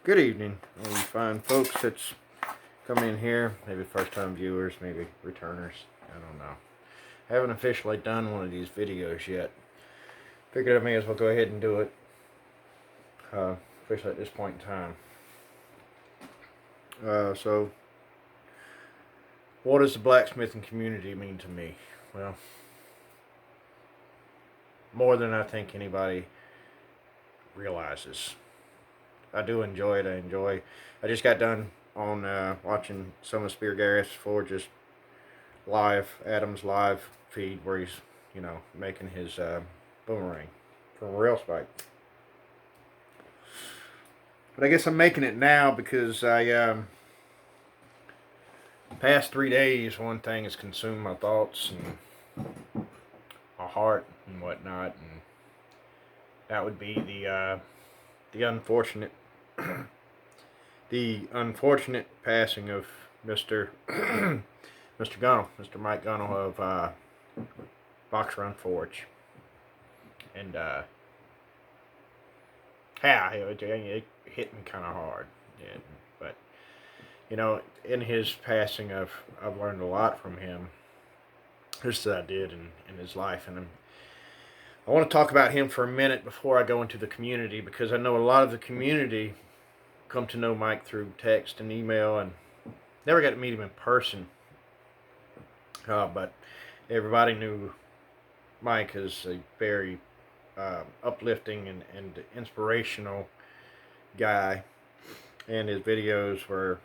Good evening, all you fine folks that's come in here. Maybe first time viewers, maybe returners. I don't know. I haven't officially done one of these videos yet. Figured I may as well go ahead and do it, especially at this point in time. So, what does the blacksmithing community mean to me? Well, more than I think anybody realizes. I do enjoy it. I just got done on watching some of Spear Garrett's Forge's Adam's live feed where he's, making his boomerang from a rail spike. But I guess I'm making it now because past 3 days, one thing has consumed my thoughts and my heart and whatnot, and that would be the unfortunate the unfortunate passing of Mr. Mr. Gunnell, Mr. Mike Gunnell of Box Run Forge, and it hit me kind of hard. Yeah, but in his passing, I've learned a lot from him. Just that I did in his life, and I want to talk about him for a minute before I go into the community, because I know a lot of the community come to know Mike through text and email, and never got to meet him in person. But everybody knew Mike as a very uplifting and inspirational guy, and his videos were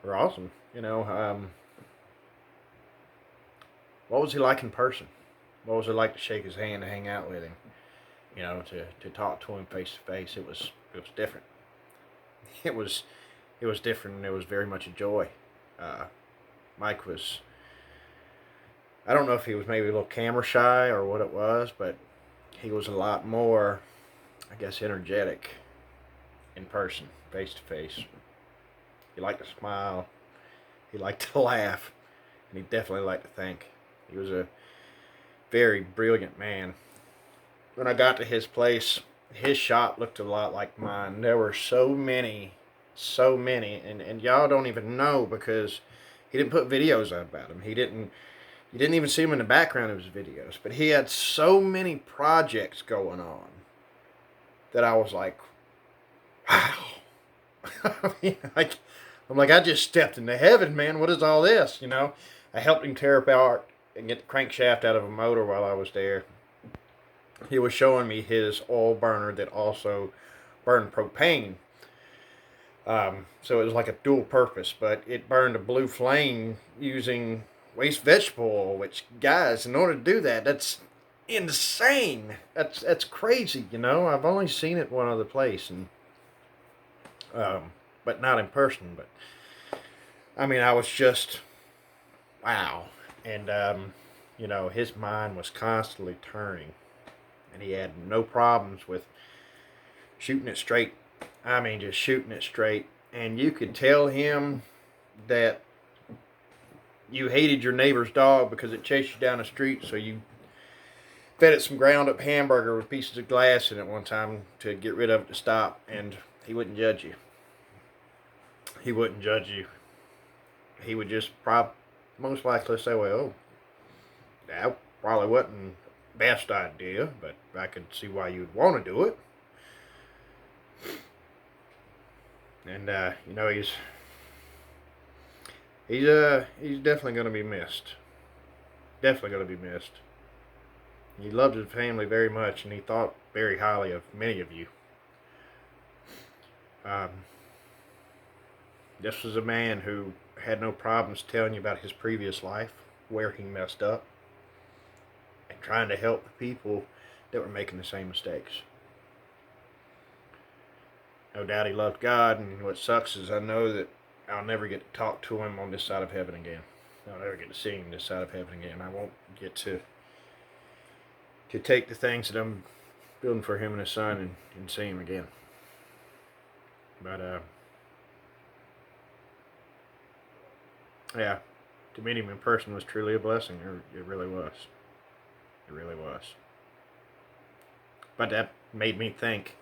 awesome. What was he like in person? What was it like to shake his hand and hang out with him? To talk to him face to face. It was different. It was different, and it was very much a joy. Mike was, I don't know if he was maybe a little camera shy or what it was, but he was a lot more, I guess, energetic in person, face to face. He liked to smile, he liked to laugh, and he definitely liked to think. He was a very brilliant man. When I got to his place, his shop looked a lot like mine. There were so many, and y'all don't even know, because he didn't put videos up about him. You didn't even see him in the background of his videos, but he had so many projects going on that I was like, wow. I'm like, I just stepped into heaven, man. What is all this? I helped him tear apart and get the crankshaft out of a motor while I was there. He was showing me his oil burner that also burned propane. So it was like a dual purpose, but it burned a blue flame using waste vegetable oil, which, guys, in order to do that, that's insane. That's crazy, I've only seen it one other place, and but not in person. But I mean, I was just wow. And his mind was constantly turning, and he had no problems with shooting it straight. I mean, just shooting it straight. And you could tell him that you hated your neighbor's dog because it chased you down the street, so you fed it some ground up hamburger with pieces of glass in it one time to get rid of it to stop, and he wouldn't judge you. He wouldn't judge you. He would just most likely say, well, that probably wasn't the best idea, but I could see why you'd want to do it. And he's definitely going to be missed. Definitely going to be missed. He loved his family very much, and he thought very highly of many of you. This was a man who had no problems telling you about his previous life, where he messed up, and trying to help the people that were making the same mistakes. No doubt he loved God, and what sucks is I know that I'll never get to talk to him on this side of heaven again. I'll never get to see him this side of heaven again. I won't get to take the things that I'm building for him and his son and see him again. But yeah, to meet him in person was truly a blessing. It really was. It really was. But that made me think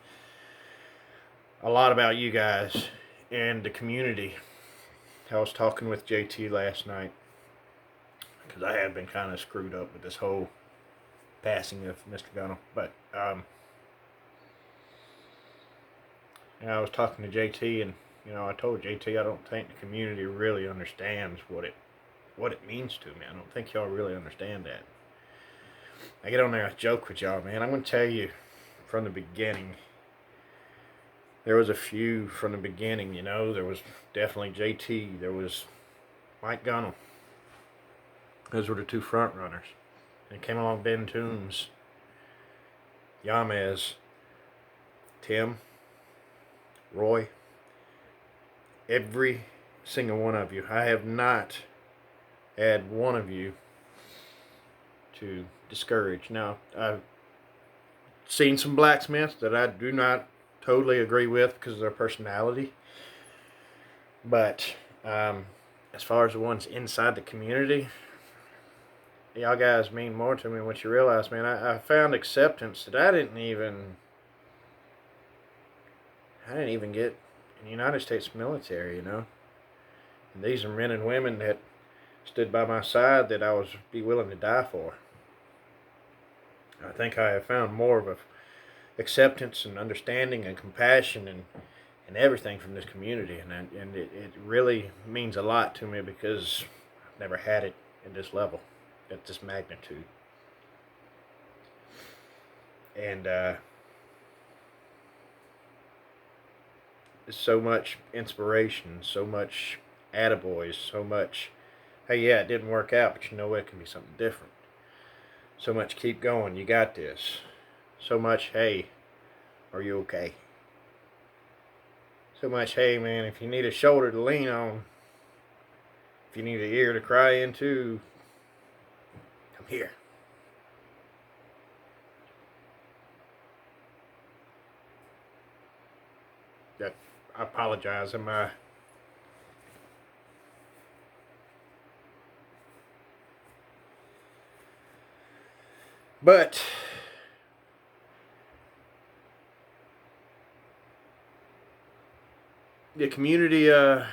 a lot about you guys and the community. I was talking with JT last night because I have been kind of screwed up with this whole passing of Mr. Gunnell. But I was talking to JT, and I told JT I don't think the community really understands what it means to me. I don't think y'all really understand that. I get on there and joke with y'all, man. I'm gonna tell you from the beginning. There was a few from the beginning, There was definitely JT. There was Mike Gunnell. Those were the two front runners. And came along Ben Toombs, Yamez, Tim, Roy. Every single one of you. I have not had one of you to discourage. Now, I've seen some blacksmiths that I do not totally agree with because of their personality. But as far as the ones inside the community, y'all guys mean more to me than what you realize, man. I found acceptance that I didn't even get in the United States military, And these are men and women that stood by my side that I was be willing to die for. I think I have found more of a acceptance and understanding and compassion and everything from this community, and it really means a lot to me because I've never had it at this level, at this magnitude. And so much inspiration, so much attaboys, so much, hey, yeah, it didn't work out, but it can be something different. So much, keep going, you got this. So much, hey, are you okay? So much, hey, man, if you need a shoulder to lean on, if you need an ear to cry into, come here. I apologize. But the community, I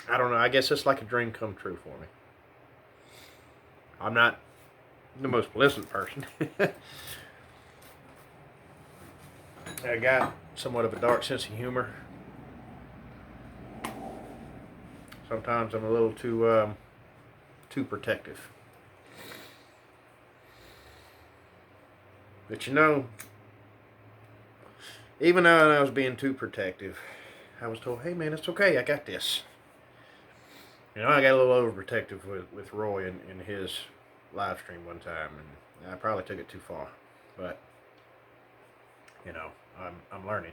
don't know. I guess it's like a dream come true for me. I'm not the most pleasant person. I got somewhat of a dark sense of humor. Sometimes I'm a little too protective. But even though I was being too protective, I was told, hey man, it's okay, I got this. I got a little overprotective with Roy in his live stream one time, and I probably took it too far. But, I'm learning.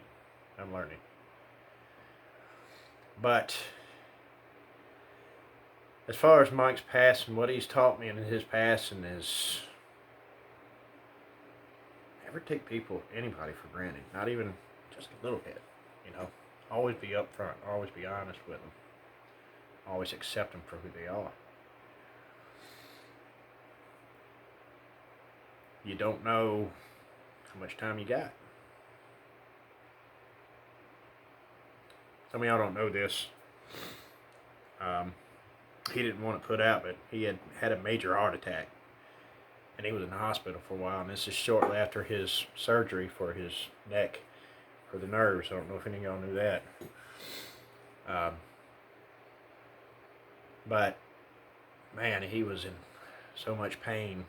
But as far as Mike's past and what he's taught me in his past and his... Never take anybody for granted. Not even just a little bit, Always be upfront. Always be honest with them. Always accept them for who they are. You don't know how much time you got. Some of y'all don't know this. He didn't want it put out, but he had a major heart attack. And he was in the hospital for a while, and this is shortly after his surgery for his neck, for the nerves. I don't know if any of y'all knew that. But, man, he was in so much pain,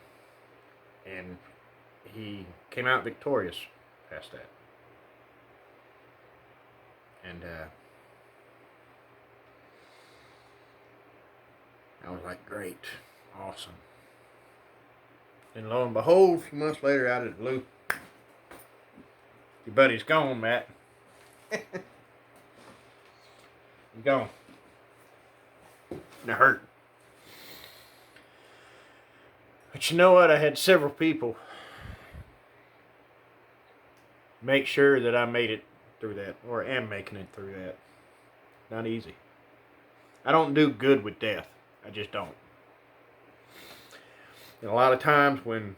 and he came out victorious past that. And I was like, great, awesome. And lo and behold, a few months later, out of the blue, your buddy's gone, Matt. He's gone. And it hurt. But you know what? I had several people make sure that I made it through that, or am making it through that. Not easy. I don't do good with death. I just don't. And a lot of times when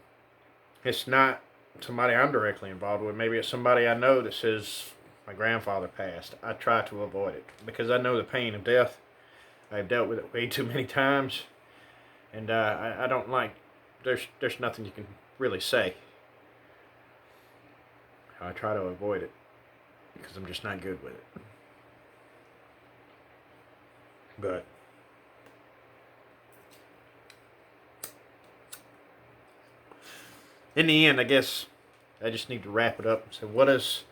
it's not somebody I'm directly involved with. Maybe it's somebody I know that says my grandfather passed. I try to avoid it because I know the pain of death. I've dealt with it way too many times, and I don't like. There's nothing you can really say. I try to avoid it because I'm just not good with it. But in the end, I guess I just need to wrap it up and say, what does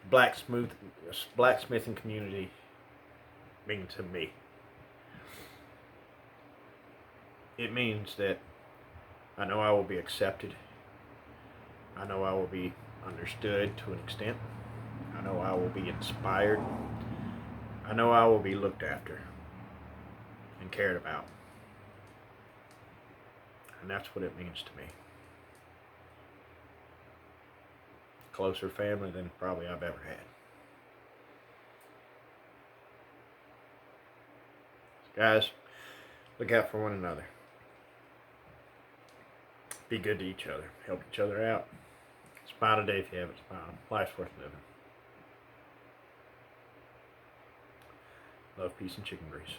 blacksmithing community mean to me? It means that I know I will be accepted. I know I will be understood to an extent. I know I will be inspired. I know I will be looked after and cared about. And that's what it means to me. Closer family than probably I've ever had. Guys, look out for one another. Be good to each other. Help each other out. Smile today if you haven't smiled. Life's worth living. Love, peace, and chicken grease.